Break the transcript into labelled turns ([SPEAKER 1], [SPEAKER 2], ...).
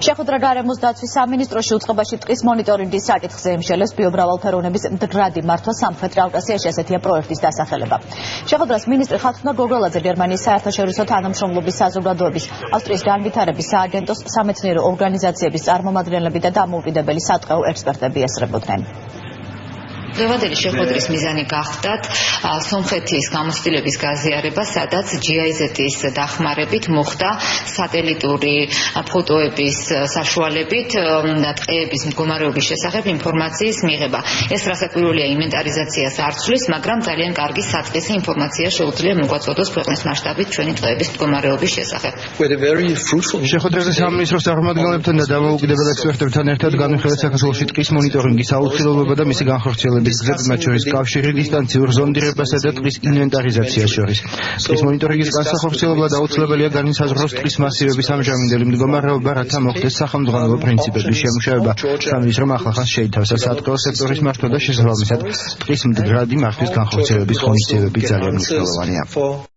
[SPEAKER 1] შეხვედრა გარემოს დაცვის სამინისტროში უწყებაში ტყის მონიტორინგის საკითხზე ემშელებს ბიომრავალფეროვნების მდგრადი მართვა სამხრეთ კავკასიაში ესეთია პროექტის დასახელება. შეხვედრას მინისტრი ხათუნა გოგოლაძე, გერმანიის საერთაშორისო თანამშრომლობის საზოგადოების, ავსტრიის განვითარების სააგენტოს, სამეცნიერო ორგანიზაციების წარმომადგენლები და დამოუკიდებელი სატყეო ექსპერტები ესწრებოდნენ.
[SPEAKER 2] დღევანდელი შეხვედრის მიზანი გახდათ სომხეთის გამოცდილების გაზიარება, სადაც GIZ-ის დახმარებით მოხდა სატელიტური ფოტოების საშუალებით ტყეების მდგომარეობის შესახებ ინფორმაციის მიღება. ეს რასაკვირველია ინვენტარიზაციას არ ცვლის, მაგრამ ძალიან კარგი საწყისი ინფორმაცია შეუძლია მოგვაწოდოს ქვეყნის მასშტაბით ჩვენი ტყეების მდგომარეობის შესახებ.
[SPEAKER 3] შეხვედრაზე სამინისტროს წარმომადგენლებთან და დამოუკიდებელ ექსპერტებთან ერთად განვიხილეთ საქართველოში ტყის მონიტორინგის აუცილებლობა და მისი განხორციელების გზები, მათ შორის კავშირი დისტანციურ ზონდირებასა და ტყის ინვენტარიზაციას შორის. ტყის მონიტორინგის განსახორციელებლად აუცილებელია განისაზღვროს ტყის მასივების ამჟამინდელი მდგომარეობა, რათა მოხდეს სახელმძღვანელო პრინციპების შემუშავება. სამინისტრომ ახლახანს შეითავსა სატყეო სექტორის მართვა და შესაბამისად ტყის მდგრადი მართვის განხორციელების ღონისძიებები ძალიან მნიშვნელოვანია.